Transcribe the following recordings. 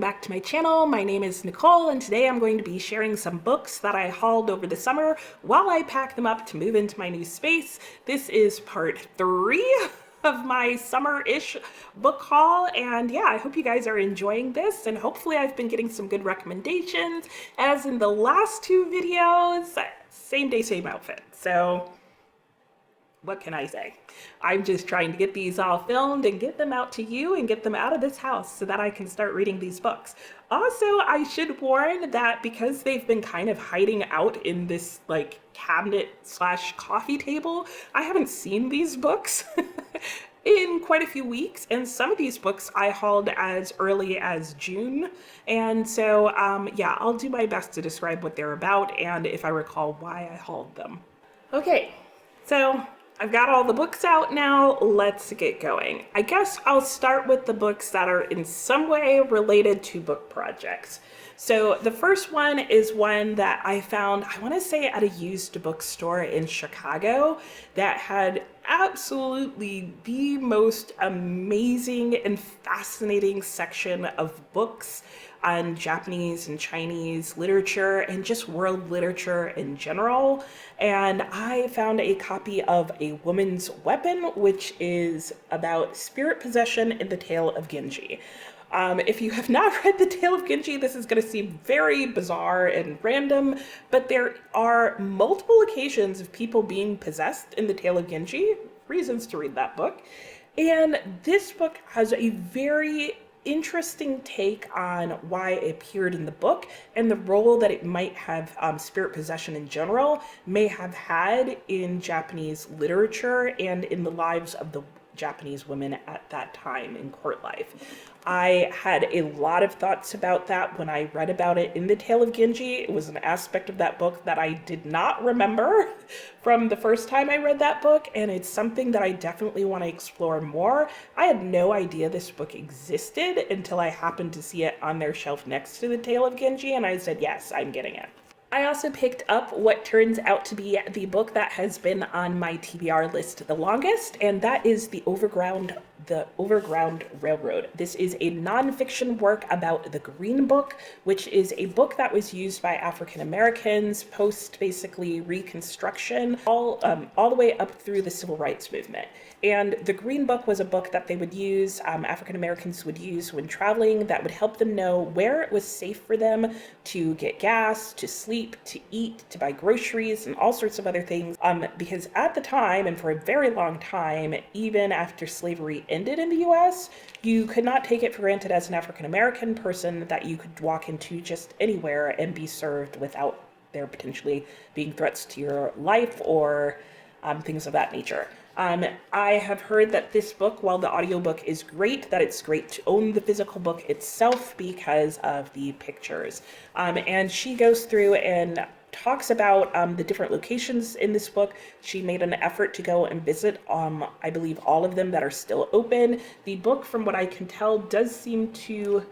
Back to my channel. My name is Nicole, and today I'm going to be sharing some books that I hauled over the summer while I pack them up to move into my new space. This is part 3 of my summer-ish book haul, and yeah, I hope you guys are enjoying this, and hopefully I've been getting some good recommendations. As in the last 2 videos, same day, same outfit. So what can I say? I'm just trying to get these all filmed and get them out to you and get them out of this house so that I can start reading these books. Also, I should warn that because they've been kind of hiding out in this like cabinet slash coffee table, I haven't seen these books in quite a few weeks, and some of these books I hauled as early as June, and so yeah, I'll do my best to describe what they're about and if I recall why I hauled them. Okay, so I've got all the books out now, let's get going. I guess I'll start with the books that are in some way related to book projects. So the first one is one that I found, I want to say at a used bookstore in Chicago, that had absolutely the most amazing and fascinating section of books on Japanese and Chinese literature and just world literature in general. And I found a copy of A Woman's Weapon, which is about spirit possession in the Tale of Genji. If you have not read The Tale of Genji, this is going to seem very bizarre and random, but there are multiple occasions of people being possessed in The Tale of Genji, reasons to read that book. And this book has a very interesting take on why it appeared in the book and the role that it might have, spirit possession in general, may have had in Japanese literature and in the lives of the Japanese women at that time in court life. I had a lot of thoughts about that when I read about it in The Tale of Genji. It was an aspect of that book that I did not remember from the first time I read that book, and it's something that I definitely want to explore more. I had no idea this book existed until I happened to see it on their shelf next to The Tale of Genji, and I said, yes, I'm getting it. I also picked up what turns out to be the book that has been on my TBR list the longest, and that is The Overground Railroad. This is a nonfiction work about the Green Book, which is a book that was used by African Americans post basically Reconstruction, all the way up through the Civil Rights Movement. And the Green Book was a book that they would use, African Americans would use when traveling, that would help them know where it was safe for them to get gas, to sleep, to eat, to buy groceries, and all sorts of other things. Because at the time, and for a very long time, even after slavery ended in the US, you could not take it for granted as an African American person that you could walk into just anywhere and be served without there potentially being threats to your life or things of that nature. I have heard that this book, while the audiobook is great, that it's great to own the physical book itself because of the pictures. And she goes through and talks about the different locations in this book. She made an effort to go and visit, I believe, all of them that are still open. The book, from what I can tell, does seem to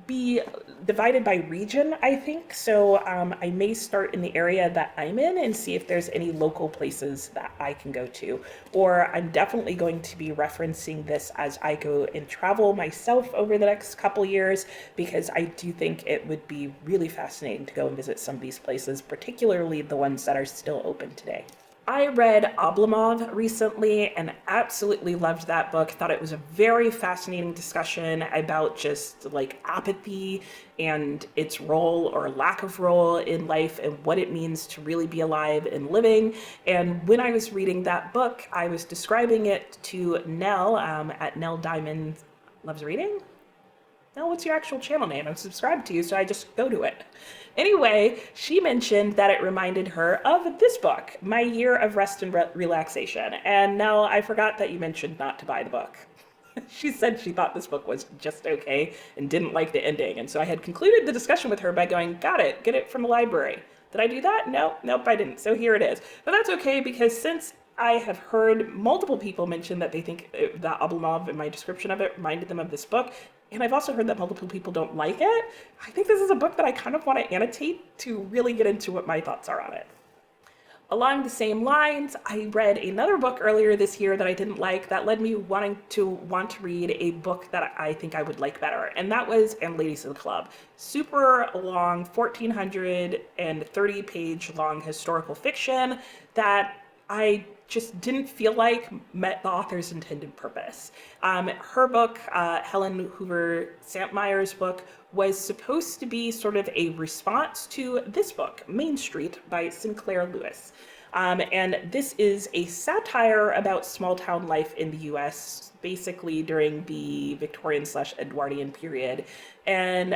be divided by region, I think. So I may start in the area that I'm in and see if there's any local places that I can go to. Or I'm definitely going to be referencing this as I go and travel myself over the next couple years, because I do think it would be really fascinating to go and visit some of these places, particularly the ones that are still open today. I read Oblomov recently and absolutely loved that book. Thought it was a very fascinating discussion about just like apathy and its role or lack of role in life and what it means to really be alive and living. And when I was reading that book, I was describing it to Nell at Nell Diamond Loves Reading. Nell, what's your actual channel name? I'm subscribed to you, so I just go to it. Anyway, she mentioned that it reminded her of this book, My Year of Rest and Relaxation. And Nell, I forgot that you mentioned not to buy the book. She said she thought this book was just okay and didn't like the ending. And so I had concluded the discussion with her by going, got it, get it from the library. Did I do that? No, nope, I didn't. So here it is. But that's okay, because since I have heard multiple people mention that they think that Oblomov and my description of it reminded them of this book, and I've also heard that multiple people don't like it, I think this is a book that I kind of want to annotate to really get into what my thoughts are on it. Along the same lines, I read another book earlier this year that I didn't like that led me want to read a book that I think I would like better, and that was And Ladies of the Club. Super long, 1,430 page long historical fiction that I just didn't feel like met the author's intended purpose. Her book, Helen Hoover Santmeyer's book, was supposed to be sort of a response to this book, Main Street by Sinclair Lewis. And this is a satire about small town life in the US, basically during the Victorian/Edwardian period. And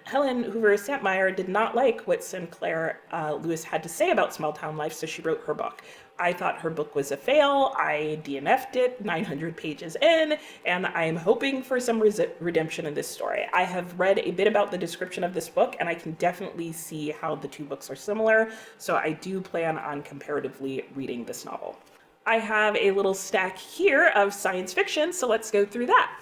Helen Hoover Santmeyer did not like what Sinclair Lewis had to say about small town life, so she wrote her book. I thought her book was a fail. I DNF'd it 900 pages in, and I'm hoping for some redemption in this story. I have read a bit about the description of this book, and I can definitely see how the two books are similar, so I do plan on comparatively reading this novel. I have a little stack here of science fiction, so let's go through that.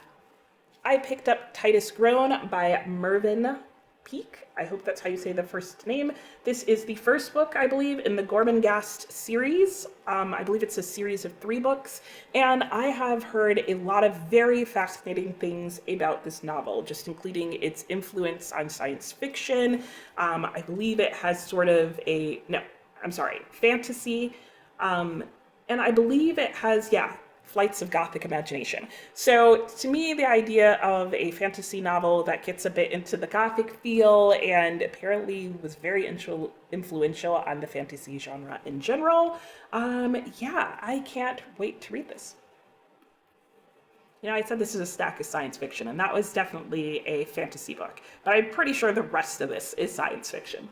I picked up Titus Groan by Mervin Peake. I hope that's how you say the first name. This is the first book, I believe, in the Gormenghast series. I believe it's a series of 3 books, and I have heard a lot of very fascinating things about this novel, just including its influence on science fiction. I believe it has sort of fantasy, and I believe it has, flights of Gothic imagination. So to me, the idea of a fantasy novel that gets a bit into the Gothic feel and apparently was very influential on the fantasy genre in general, I can't wait to read this. You know, I said this is a stack of science fiction, and that was definitely a fantasy book, but I'm pretty sure the rest of this is science fiction.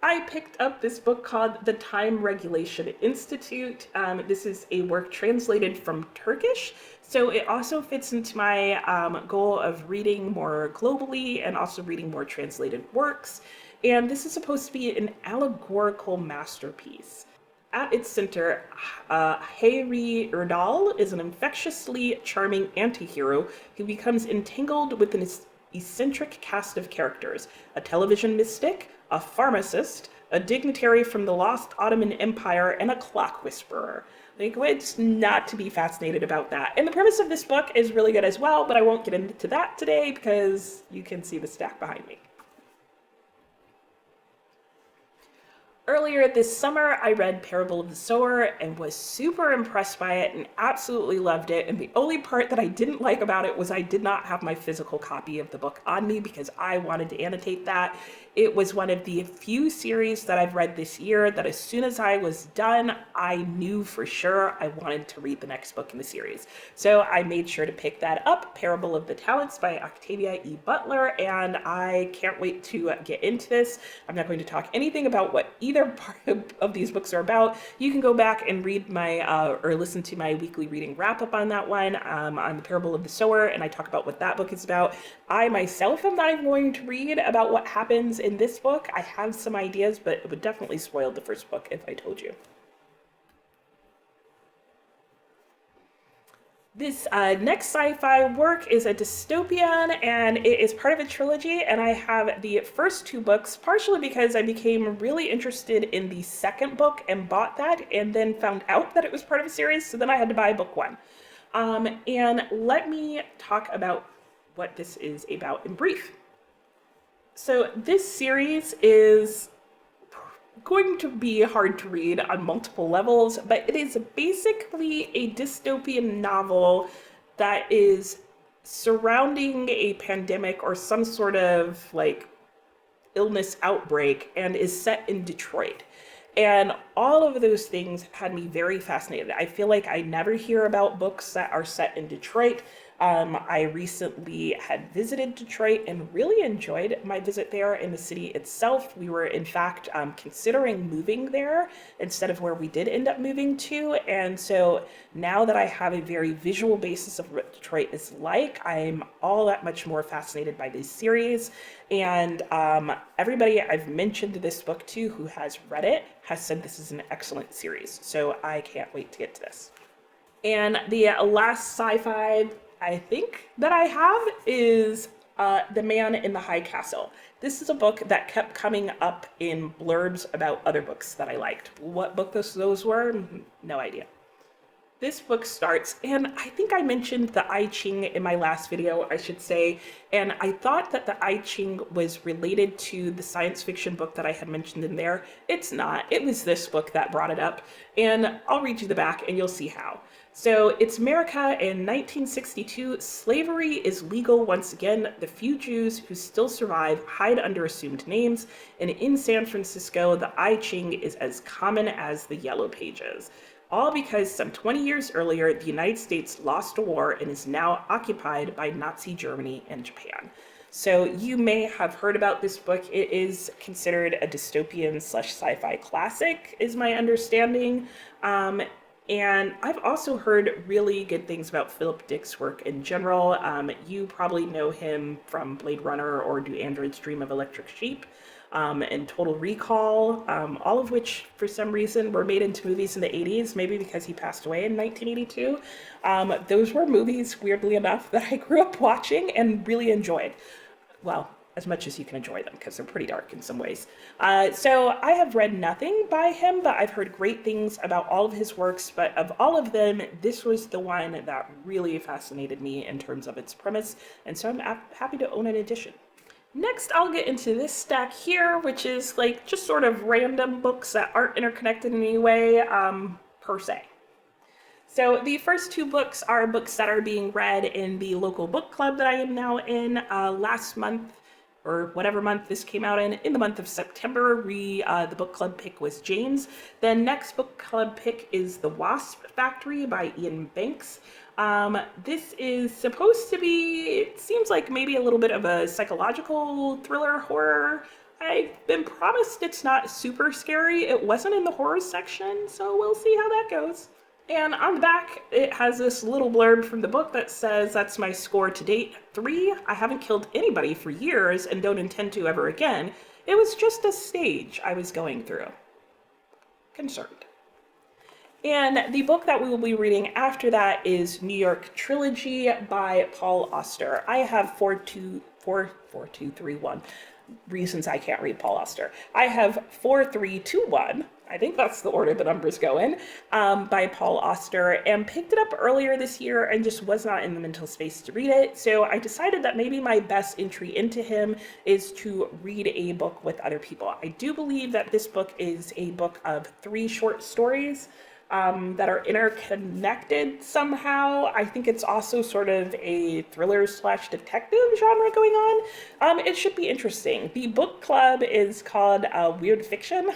I picked up this book called The Time Regulation Institute. This is a work translated from Turkish, so it also fits into my goal of reading more globally and also reading more translated works. And this is supposed to be an allegorical masterpiece. At its center, Hayri Erdal is an infectiously charming anti-hero who becomes entangled with an eccentric cast of characters: a television mystic, a pharmacist, a dignitary from the lost Ottoman Empire, and a clock whisperer. Like, what's not to be fascinated about that? And the premise of this book is really good as well, but I won't get into that today because you can see the stack behind me. Earlier this summer, I read Parable of the Sower and was super impressed by it and absolutely loved it. And the only part that I didn't like about it was I did not have my physical copy of the book on me because I wanted to annotate that. It was one of the few series that I've read this year that as soon as I was done, I knew for sure I wanted to read the next book in the series. So I made sure to pick that up, Parable of the Talents by Octavia E. Butler, and I can't wait to get into this. I'm not going to talk anything about what either part of these books are about. You can go back and read my, or listen to my weekly reading wrap-up on that one, on the Parable of the Sower, and I talk about what that book is about. I myself am not even going to read about what happens in this book. I have some ideas, but it would definitely spoil the first book if I told you. This next sci-fi work is a dystopian, and it is part of a trilogy, and I have the first 2 books, partially because I became really interested in the second book and bought that, and then found out that it was part of a series, so then I had to buy book 1. And let me talk about what this is about in brief. So this series is going to be hard to read on multiple levels, but it is basically a dystopian novel that is surrounding a pandemic or some sort of like illness outbreak and is set in Detroit. And all of those things had me very fascinated. I feel like I never hear about books that are set in Detroit. I recently had visited Detroit and really enjoyed my visit there in the city itself. We were, in fact, considering moving there instead of where we did end up moving to. And so now that I have a very visual basis of what Detroit is like, I'm all that much more fascinated by this series. And everybody I've mentioned this book to who has read it has said this is an excellent series. So I can't wait to get to this. And the last sci-fi I think that I have is The Man in the High Castle. This is a book that kept coming up in blurbs about other books that I liked. What book those were? No idea. This book starts, and I think I mentioned the I Ching in my last video, I should say, and I thought that the I Ching was related to the science fiction book that I had mentioned in there. It's not. It was this book that brought it up, and I'll read you the back and you'll see how. So it's America in 1962. Slavery is legal once again. The few Jews who still survive hide under assumed names, and in San Francisco, the I Ching is as common as the Yellow Pages. All because some 20 years earlier, the United States lost a war and is now occupied by Nazi Germany and Japan. So you may have heard about this book. It is considered a dystopian / sci-fi classic, is my understanding. And I've also heard really good things about Philip Dick's work in general. You probably know him from Blade Runner or Do Androids Dream of Electric Sheep? And Total Recall, all of which, for some reason, were made into movies in the 80s, maybe because he passed away in 1982. Those were movies, weirdly enough, that I grew up watching and really enjoyed. Well, as much as you can enjoy them, because they're pretty dark in some ways. So I have read nothing by him, but I've heard great things about all of his works. But of all of them, this was the one that really fascinated me in terms of its premise. And so I'm happy to own an edition. Next, I'll get into this stack here, which is like just sort of random books that aren't interconnected in any way, per se. So the first two books are books that are being read in the local book club that I am now in. Last month, or whatever month this came out in the month of September, the book club pick was Jane's. The next book club pick is The Wasp Factory by Iain Banks. This is supposed to be, it seems like maybe a little bit of a psychological thriller horror. I've been promised it's not super scary. It wasn't in the horror section, so we'll see how that goes. And on the back, it has this little blurb from the book that says, that's my score to date, 3. I haven't killed anybody for years and don't intend to ever again. It was just a stage I was going through. Concerned. And the book that we will be reading after that is New York Trilogy by Paul Auster. I have 4-2-3-1 reasons I can't read Paul Auster. I have 4-3-2-1. I think that's the order the numbers go in, by Paul Auster, and picked it up earlier this year and just was not in the mental space to read it. So I decided that maybe my best entry into him is to read a book with other people. I do believe that this book is a book of 3 short stories that are interconnected somehow. I think it's also sort of a thriller / detective genre going on. It should be interesting. The book club is called Weird Fiction.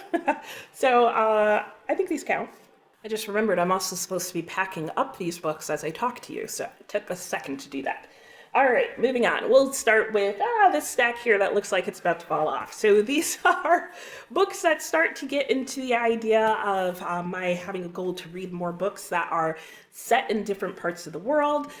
So I think these count. I just remembered I'm also supposed to be packing up these books as I talk to you, so it took a second to do that. All right, moving on. We'll start with this stack here that looks like it's about to fall off. So these are books that start to get into the idea of my having a goal to read more books that are set in different parts of the world.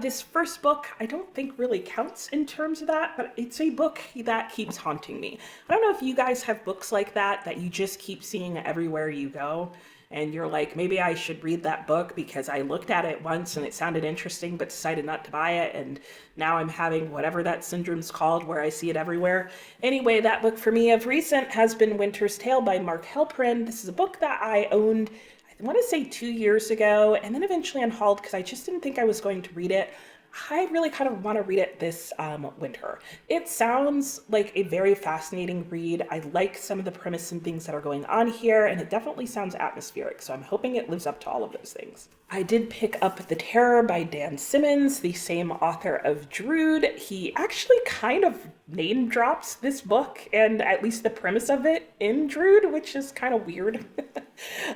This first book I don't think really counts in terms of that, but it's a book that keeps haunting me. I don't know if you guys have books like that you just keep seeing everywhere you go. And you're like, maybe I should read that book because I looked at it once and it sounded interesting, but decided not to buy it. And now I'm having whatever that syndrome's called where I see it everywhere. Anyway, that book for me of recent has been Winter's Tale by Mark Helprin. This is a book that I owned, I want to say 2 years ago, and then eventually unhauled because I just didn't think I was going to read it. I really kind of want to read it this winter. It sounds like a very fascinating read. I like some of the premise and things that are going on here, and it definitely sounds atmospheric, so I'm hoping it lives up to all of those things. I did pick up The Terror by Dan Simmons, the same author of Drood. He actually kind of name drops this book and at least the premise of it in Drood, which is kind of weird.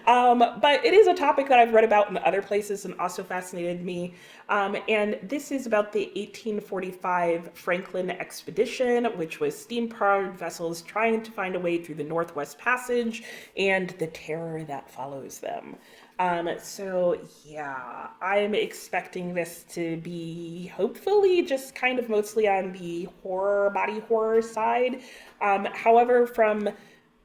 But it is a topic that I've read about in other places and also fascinated me. And this is about the 1845 Franklin expedition, which was steam-powered vessels trying to find a way through the Northwest Passage and the terror that follows them. So yeah, I'm expecting this to be hopefully just kind of mostly on the body horror side. However, from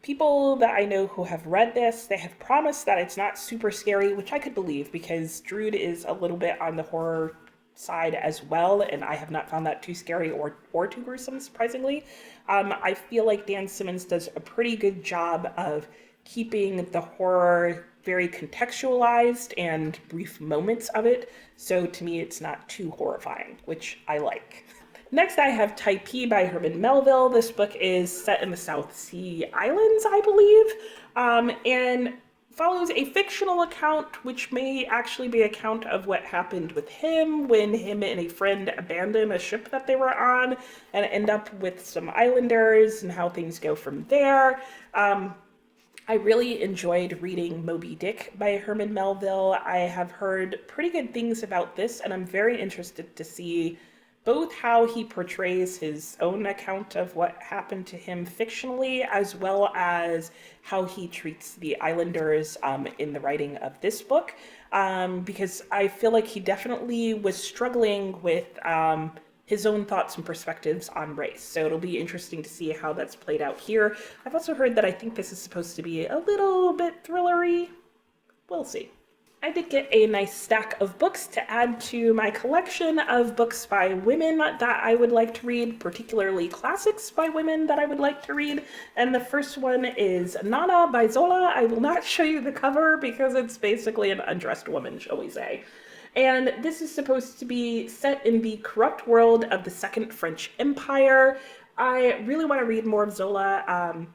people that I know who have read this, they have promised that it's not super scary, which I could believe because Drood is a little bit on the horror side as well, and I have not found that too scary or too gruesome, surprisingly. I feel like Dan Simmons does a pretty good job of keeping the horror very contextualized and brief moments of it, so to me it's not too horrifying, which I like. Next I have Typee by Herman Melville. This book is set in the South Sea Islands, I believe, and follows a fictional account, which may actually be an account of what happened with him when him and a friend abandoned a ship that they were on and end up with some islanders and how things go from there. I really enjoyed reading Moby Dick by Herman Melville. I have heard pretty good things about this, and I'm very interested to see both how he portrays his own account of what happened to him fictionally, as well as how he treats the islanders in the writing of this book, because I feel like he definitely was struggling with his own thoughts and perspectives on race. So it'll be interesting to see how that's played out here. I've also heard that I think this is supposed to be a little bit thrillery. We'll see. I did get a nice stack of books to add to my collection of books by women that I would like to read, particularly classics by women that I would like to read. And the first one is Nana by Zola. I will not show you the cover because it's basically an undressed woman, shall we say. And this is supposed to be set in the corrupt world of the Second French Empire. I really want to read more of Zola.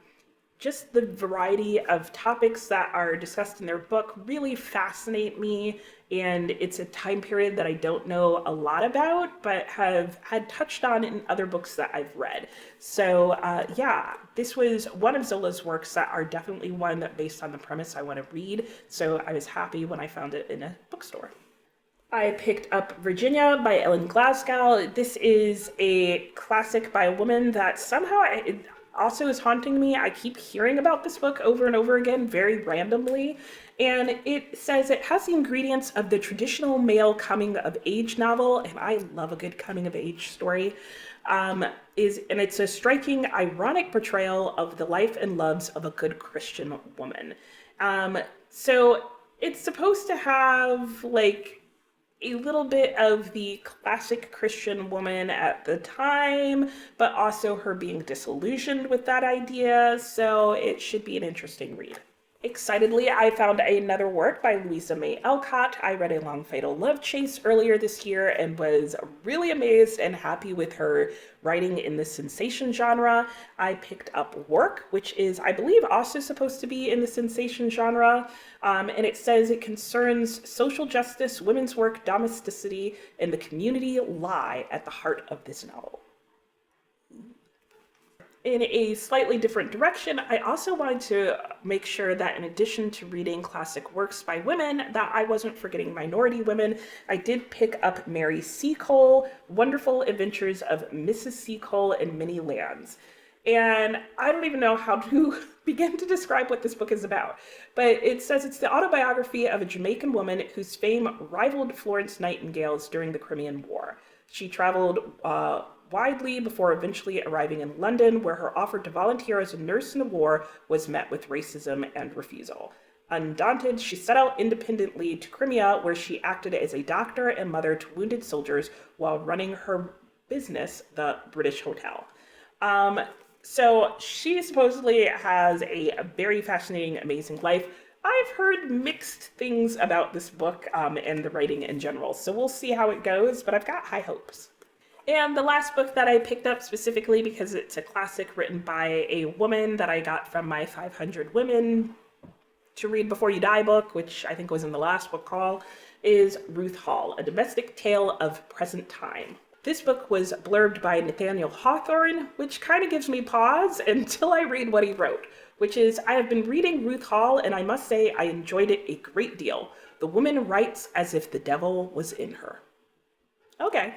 Just the variety of topics that are discussed in their book really fascinate me, and it's a time period that I don't know a lot about, but have had touched on in other books that I've read. So yeah, this was one of Zola's works that are definitely one that, based on the premise, I want to read, so I was happy when I found it in a bookstore. I picked up Virginia by Ellen Glasgow. This is a classic by a woman that somehow also is haunting me. I keep hearing about this book over and over again, very randomly. And it says it has the ingredients of the traditional male coming-of-age novel, and I love a good coming-of-age story. And it's a striking, ironic portrayal of the life and loves of a good Christian woman. So it's supposed to have, like, a little bit of the classic Christian woman at the time, but also her being disillusioned with that idea, so it should be an interesting read. Excitedly, I found another work by Louisa May Alcott. I read A Long Fatal Love Chase earlier this year and was really amazed and happy with her writing in the sensation genre. I picked up Work, which is, I believe, also supposed to be in the sensation genre, and it says it concerns social justice, women's work, domesticity, and the community lie at the heart of this novel. In a slightly different direction, I also wanted to make sure that in addition to reading classic works by women, that I wasn't forgetting minority women. I did pick up Mary Seacole, Wonderful Adventures of Mrs. Seacole in Many Lands. And I don't even know how to begin to describe what this book is about, but it says it's the autobiography of a Jamaican woman whose fame rivaled Florence Nightingale's during the Crimean War. She traveled widely before eventually arriving in London, where her offer to volunteer as a nurse in the war was met with racism and refusal. Undaunted, she set out independently to Crimea, where she acted as a doctor and mother to wounded soldiers while running her business, the British Hotel. So she supposedly has a very fascinating, amazing life. I've heard mixed things about this book and the writing in general, so we'll see how it goes, but I've got high hopes. And the last book that I picked up specifically because it's a classic written by a woman that I got from my 500 Women to Read Before You Die book, which I think was in the last book haul, is Ruth Hall, A Domestic Tale of Present Time. This book was blurbed by Nathaniel Hawthorne, which kind of gives me pause until I read what he wrote, which is, I have been reading Ruth Hall and I must say I enjoyed it a great deal. The woman writes as if the devil was in her. Okay.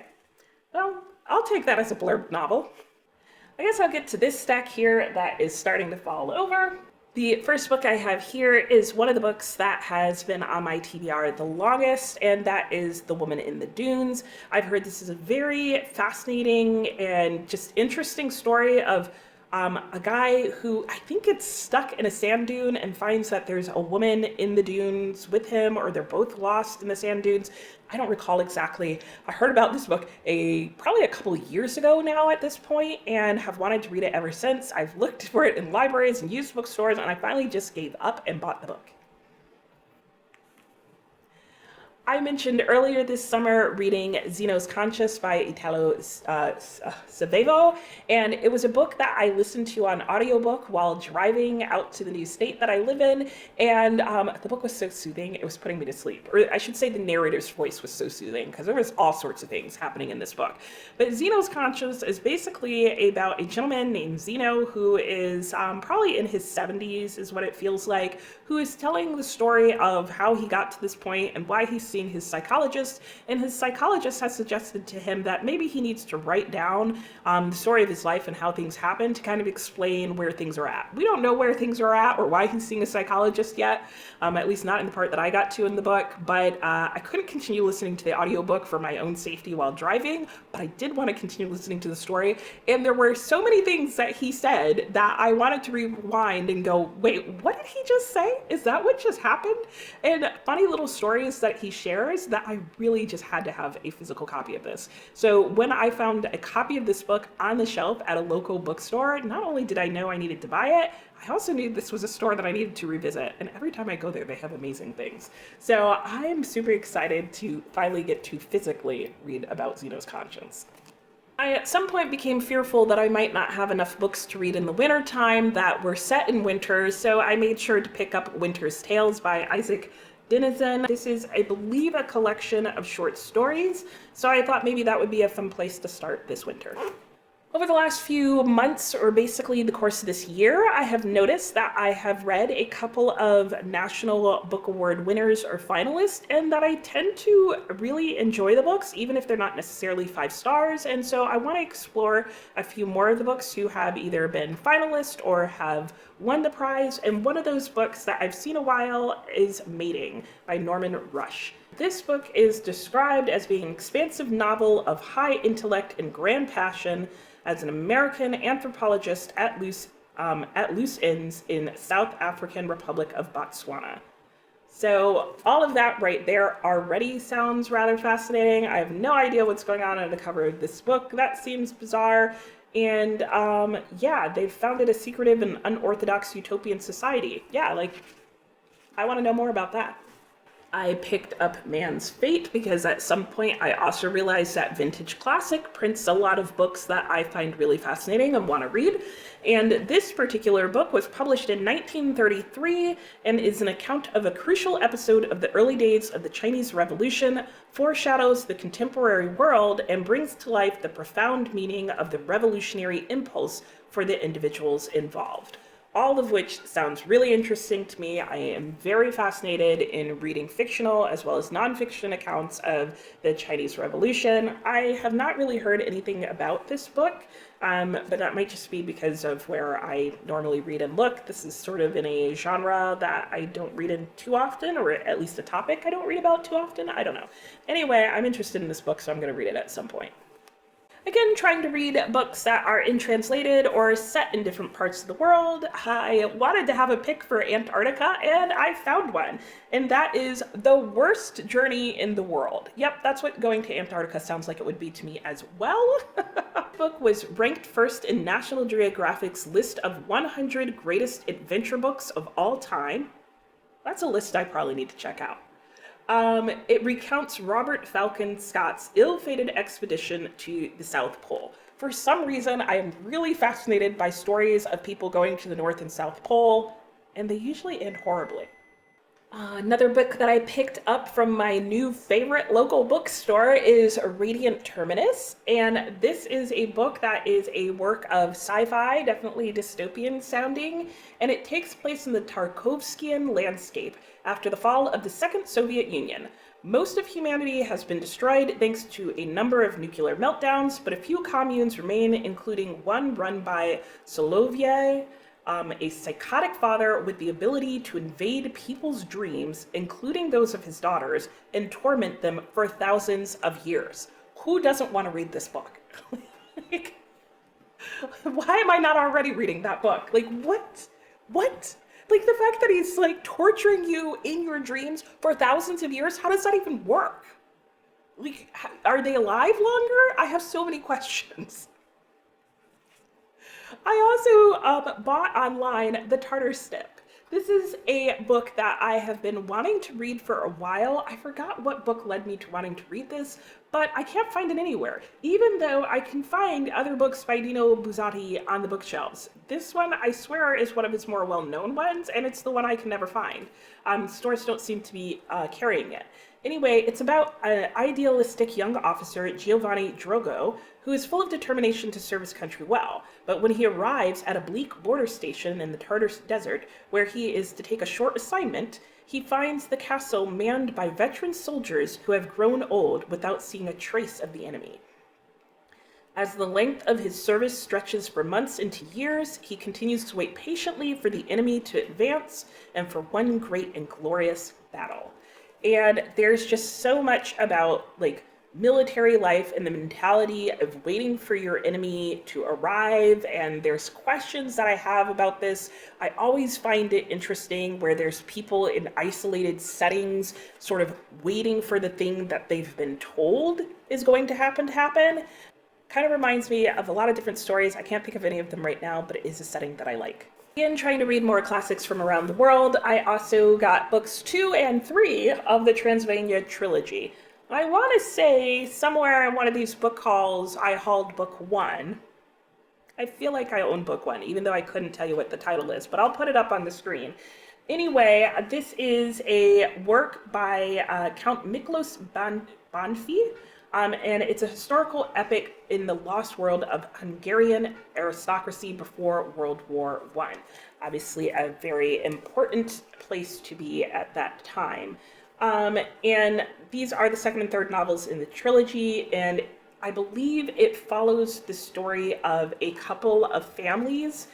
Well, I'll take that as a blurb novel. I guess I'll get to this stack here that is starting to fall over. The first book I have here is one of the books that has been on my TBR the longest, and that is The Woman in the Dunes. I've heard this is a very fascinating and just interesting story of A guy who I think gets stuck in a sand dune and finds that there's a woman in the dunes with him, or they're both lost in the sand dunes. I don't recall exactly. I heard about this book probably a couple of years ago now at this point, and have wanted to read it ever since. I've looked for it in libraries and used bookstores, and I finally just gave up and bought the book. I mentioned earlier this summer reading Zeno's Conscious by Italo Savevo, and it was a book that I listened to on audiobook while driving out to the new state that I live in, and the book was so soothing, it was putting me to sleep. Or I should say the narrator's voice was so soothing, because there was all sorts of things happening in this book. But Zeno's Conscious is basically about a gentleman named Zeno who is probably in his 70s, is what it feels like, who is telling the story of how he got to this point and why he's seeing his psychologist, and his psychologist has suggested to him that maybe he needs to write down the story of his life and how things happened to kind of explain where things are at. We don't know where things are at or why he's seeing a psychologist yet, at least not in the part that I got to in the book, but I couldn't continue listening to the audiobook for my own safety while driving, but I did want to continue listening to the story, and there were so many things that he said that I wanted to rewind and go, wait, what did he just say? Is that what just happened? And funny little stories that he shares that I really just had to have a physical copy of this. So when I found a copy of this book on the shelf at a local bookstore, not only did I know I needed to buy it, I also knew this was a store that I needed to revisit. And every time I go there, they have amazing things. So I am super excited to finally get to physically read about Zeno's Conscience. I at some point became fearful that I might not have enough books to read in the winter time that were set in winter, so I made sure to pick up Winter's Tales by Isaac Denizen. This is, I believe, a collection of short stories, so I thought maybe that would be a fun place to start this winter. Over the last few months, or basically the course of this year, I have noticed that I have read a couple of National Book Award winners or finalists, and that I tend to really enjoy the books, even if they're not necessarily 5 stars, and so I want to explore a few more of the books who have either been finalists or have won the prize, and one of those books that I've seen a while is Mating by Norman Rush. This book is described as being an expansive novel of high intellect and grand passion as an American anthropologist at loose ends in South African Republic of Botswana. So all of that right there already sounds rather fascinating. I have no idea what's going on the cover of this book. That seems bizarre. And yeah, they've founded a secretive and unorthodox utopian society. Yeah, like, I want to know more about that. I picked up Man's Fate because at some point I also realized that Vintage Classic prints a lot of books that I find really fascinating and want to read. And this particular book was published in 1933 and is an account of a crucial episode of the early days of the Chinese Revolution, foreshadows the contemporary world, and brings to life the profound meaning of the revolutionary impulse for the individuals involved. All of which sounds really interesting to me. I am very fascinated in reading fictional as well as nonfiction accounts of the Chinese Revolution. I have not really heard anything about this book, but that might just be because of where I normally read and look. This is sort of in a genre that I don't read in too often, or at least a topic I don't read about too often. I don't know. Anyway, I'm interested in this book, so I'm going to read it at some point. Again, trying to read books that are untranslated or set in different parts of the world. I wanted to have a pick for Antarctica, and I found one. And that is The Worst Journey in the World. Yep, that's what going to Antarctica sounds like it would be to me as well. The book was ranked first in National Geographic's list of 100 greatest adventure books of all time. That's a list I probably need to check out. It recounts Robert Falcon Scott's ill-fated expedition to the South Pole. For some reason, I am really fascinated by stories of people going to the North and South Pole, and they usually end horribly. Another book that I picked up from my new favorite local bookstore is Radiant Terminus, and this is a book that is a work of sci-fi, definitely dystopian sounding, and it takes place in the Tarkovskian landscape after the fall of the Second Soviet Union. Most of humanity has been destroyed thanks to a number of nuclear meltdowns, but a few communes remain, including one run by Soloviev, a psychotic father with the ability to invade people's dreams, including those of his daughters, and torment them for thousands of years. Who doesn't want to read this book? Why am I not already reading that book? Like, what? What? Like, the fact that he's, like, torturing you in your dreams for thousands of years, how does that even work? Like, are they alive longer? I have so many questions. I also bought online The Tartar Snip. This is a book that I have been wanting to read for a while. I forgot what book led me to wanting to read this, but I can't find it anywhere, even though I can find other books by Dino Buzzati on the bookshelves. This one, I swear, is one of his more well-known ones, and it's the one I can never find. Stores don't seem to be carrying it. Anyway, it's about an idealistic young officer, Giovanni Drogo, who is full of determination to serve his country well. But when he arrives at a bleak border station in the Tartar Desert, where he is to take a short assignment, he finds the castle manned by veteran soldiers who have grown old without seeing a trace of the enemy. As the length of his service stretches for months into years, he continues to wait patiently for the enemy to advance and for one great and glorious battle. And there's just so much about, like, military life and the mentality of waiting for your enemy to arrive, and there's questions that I have about this. I always find it interesting where there's people in isolated settings sort of waiting for the thing that they've been told is going to happen. Kind of reminds me of a lot of different stories. I can't think of any of them right now, but it is a setting that I like. Again, trying to read more classics from around the world, I also got books 2 and 3 of the Transylvania Trilogy. I want to say somewhere in one of these book hauls, I hauled book 1. I feel like I own book 1, even though I couldn't tell you what the title is, but I'll put it up on the screen. Anyway, this is a work by Count Miklos Banfi, and it's a historical epic in the lost world of Hungarian aristocracy before World War I. Obviously, a very important place to be at that time. And these are the second and third novels in the trilogy, and I believe it follows the story of a couple of families,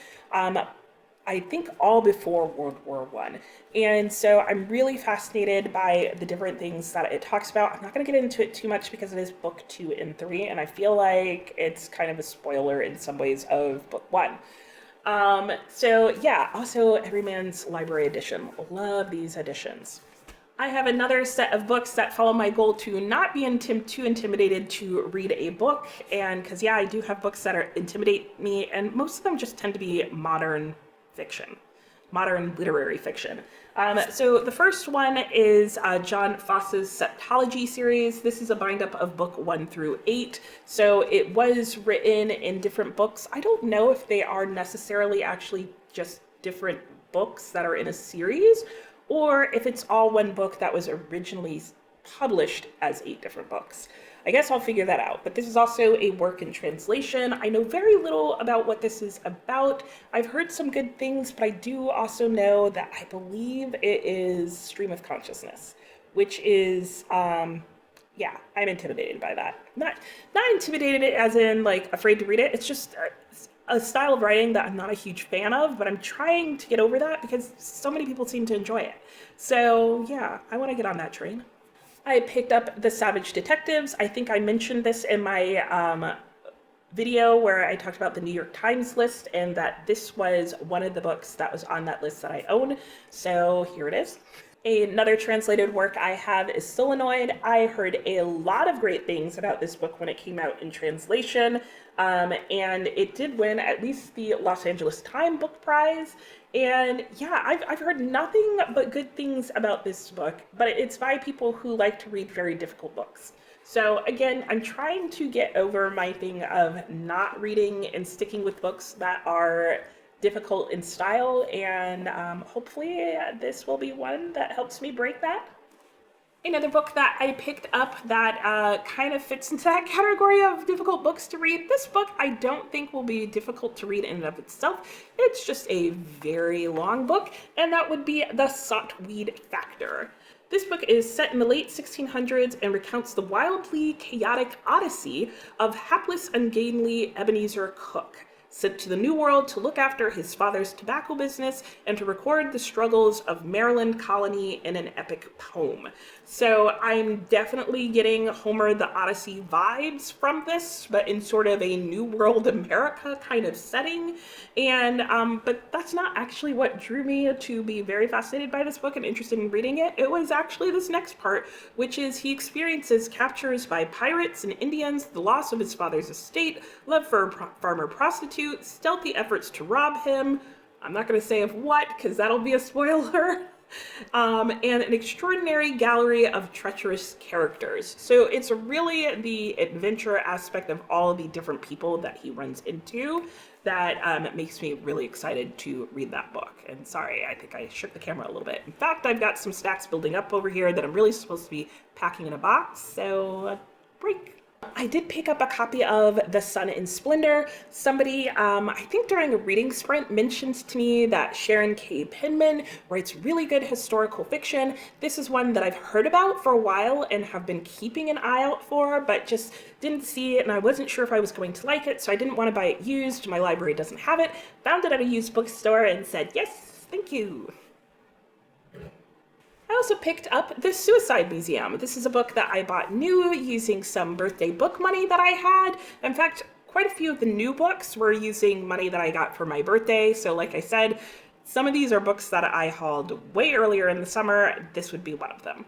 I think all before World War I. And so I'm really fascinated by the different things that it talks about. I'm not going to get into it too much because it is book 2 and 3, and I feel like it's kind of a spoiler in some ways of book 1. So yeah, also Everyman's Library Edition. Love these editions. I have another set of books that follow my goal to not be too intimidated to read a book. And because, yeah, I do have books that intimidate me, and most of them just tend to be modern fiction, modern literary fiction. So the first one is John Foss's Septology series. This is a bind-up of book 1 through 8. So it was written in different books. I don't know if they are necessarily actually just different books that are in a series, or if it's all one book that was originally published as 8 different books. I guess I'll figure that out, but this is also a work in translation. I know very little about what this is about. I've heard some good things, but I do also know that I believe it is stream of consciousness, which is, yeah, I'm intimidated by that. Not intimidated as in, like, afraid to read it. It's just a style of writing that I'm not a huge fan of, but I'm trying to get over that because so many people seem to enjoy it. So yeah, I want to get on that train. I picked up The Savage Detectives. I think I mentioned this in my video where I talked about the New York Times list, and that this was one of the books that was on that list that I own. So here it is. Another translated work I have is Solenoid. I heard a lot of great things about this book when it came out in translation, and it did win at least the Los Angeles Times Book Prize. And yeah, I've heard nothing but good things about this book, but it's by people who like to read very difficult books. So again, I'm trying to get over my thing of not reading and sticking with books that are difficult in style, and hopefully this will be one that helps me break that. Another book that I picked up that kind of fits into that category of difficult books to read. This book I don't think will be difficult to read in and of itself. It's just a very long book, and that would be The Saltweed Factor. This book is set in the late 1600s and recounts the wildly chaotic odyssey of hapless, ungainly Ebenezer Cook. sent to the New World to look after his father's tobacco business and to record the struggles of Maryland colony in an epic poem. So I'm definitely getting Homer the Odyssey vibes from this, but in sort of a New World America kind of setting. And but that's not actually what drew me to be very fascinated by this book and interested in reading it. It was actually this next part, which is he experiences captures by pirates and Indians, the loss of his father's estate, love for a farmer prostitute, stealthy efforts to rob him. I'm not going to say of what, because that'll be a spoiler. And an extraordinary gallery of treacherous characters. So it's really the adventure aspect of all the different people that he runs into that makes me really excited to read that book. And sorry, I think I shook the camera a little bit. In fact, I've got some stacks building up over here that I'm really supposed to be packing in a box, so break. I did pick up a copy of The Sun in Splendor. Somebody, I think during a reading sprint, mentioned to me that Sharon K. Penman writes really good historical fiction. This is one that I've heard about for a while and have been keeping an eye out for, but just didn't see it, and I wasn't sure if I was going to like it, so I didn't want to buy it used. My library doesn't have it. Found it at a used bookstore and said, yes, thank you. I also picked up The Suicide Museum. This is a book that I bought new using some birthday book money that I had. In fact, quite a few of the new books were using money that I got for my birthday. So like I said, some of these are books that I hauled way earlier in the summer. This would be one of them.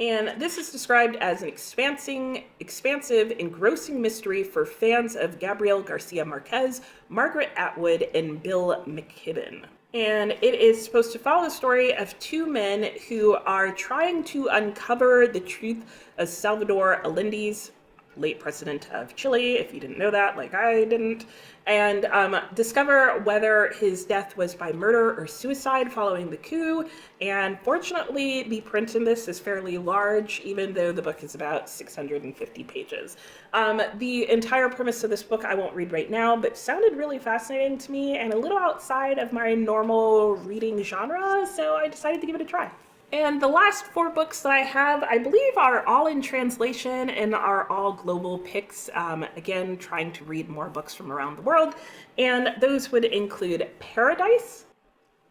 And this is described as an expansive, engrossing mystery for fans of Gabriel Garcia Marquez, Margaret Atwood, and Bill McKibben. And it is supposed to follow the story of two men who are trying to uncover the truth of Salvador Allende's, late president of Chile, if you didn't know that, like I didn't, and discover whether his death was by murder or suicide following the coup. And fortunately, the print in this is fairly large, even though the book is about 650 pages. The entire premise of this book I won't read right now, but sounded really fascinating to me and a little outside of my normal reading genre, so I decided to give it a try. And the last 4 books that I have, I believe, are all in translation and are all global picks. Again, trying to read more books from around the world. And those would include Paradise.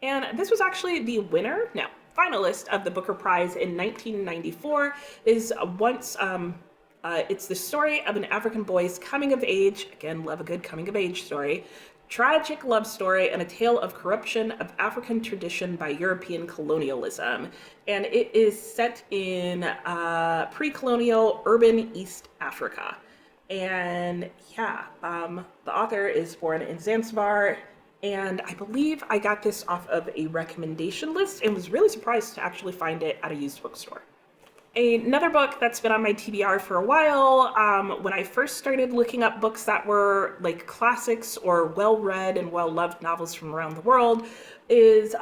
And this was actually the finalist of the Booker Prize in 1994. It's the story of an African boy's coming of age. Again, love a good coming of age story. Tragic love story and a tale of corruption of African tradition by European colonialism. And it is set in pre-colonial urban East Africa. And yeah, the author is born in Zanzibar, and I believe I got this off of a recommendation list and was really surprised to actually find it at a used bookstore. Another book that's been on my TBR for a while, when I first started looking up books that were like classics or well-read and well-loved novels from around the world, is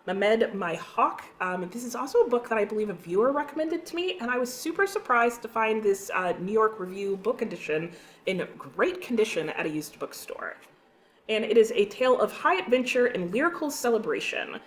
Mehmed My Hawk. This is also a book that I believe a viewer recommended to me, and I was super surprised to find this New York Review book edition in great condition at a used bookstore. And it is a tale of high adventure and lyrical celebration,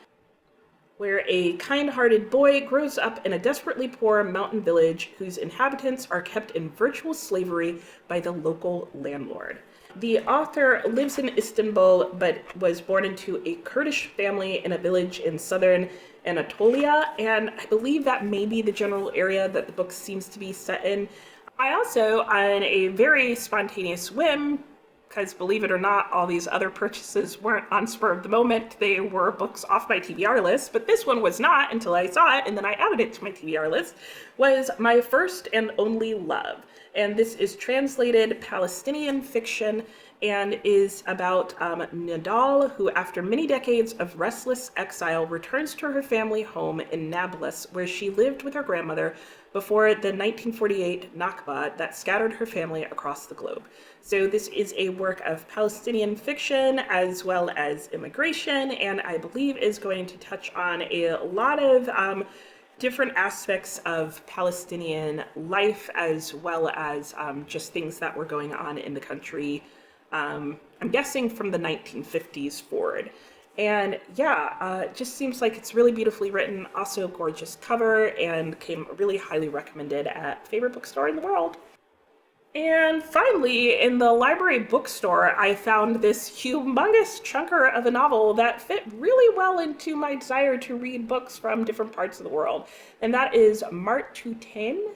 where a kind-hearted boy grows up in a desperately poor mountain village whose inhabitants are kept in virtual slavery by the local landlord. The author lives in Istanbul, but was born into a Kurdish family in a village in southern Anatolia, and I believe that may be the general area that the book seems to be set in. I also, on a very spontaneous whim, because believe it or not, all these other purchases weren't on spur of the moment. They were books off my TBR list, but this one was not until I saw it, and then I added it to my TBR list, was My First and Only Love. And this is translated Palestinian fiction and is about Nidal, who after many decades of restless exile returns to her family home in Nablus, where she lived with her grandmother before the 1948 Nakba that scattered her family across the globe. So this is a work of Palestinian fiction as well as immigration, and I believe is going to touch on a lot of different aspects of Palestinian life, as well as just things that were going on in the country, I'm guessing from the 1950s forward. And yeah, it just seems like it's really beautifully written, also gorgeous cover, and came really highly recommended at favorite bookstore in the world. And finally, in the library bookstore, I found this humongous chunker of a novel that fit really well into my desire to read books from different parts of the world. And that is Mart to 10.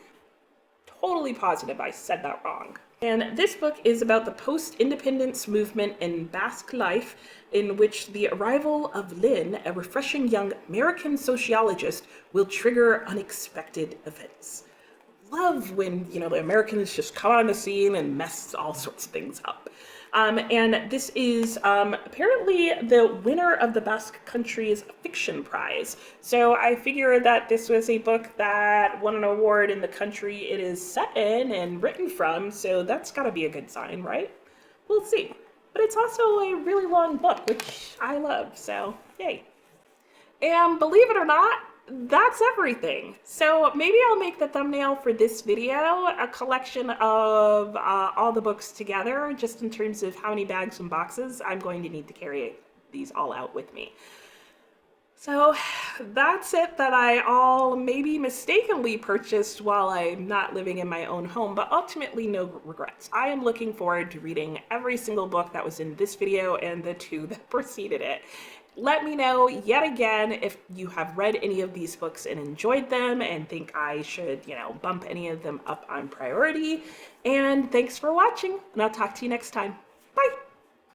Totally positive I said that wrong. And this book is about the post-independence movement in Basque life, in which the arrival of Lynn, a refreshing young American sociologist, will trigger unexpected events. Love when, the Americans just come on the scene and mess all sorts of things up. And this is apparently the winner of the Basque Country's Fiction Prize. So I figure that this was a book that won an award in the country it is set in and written from, so that's gotta be a good sign, right? We'll see. But it's also a really long book, which I love, so yay. And believe it or not, that's everything. So maybe I'll make the thumbnail for this video a collection of all the books together, just in terms of how many bags and boxes I'm going to need to carry these all out with me. So that's it that I all maybe mistakenly purchased while I'm not living in my own home, but ultimately no regrets. I am looking forward to reading every single book that was in this video and the 2 that preceded it. Let me know yet again if you have read any of these books and enjoyed them and think I should, bump any of them up on priority. And thanks for watching, and I'll talk to you next time. Bye!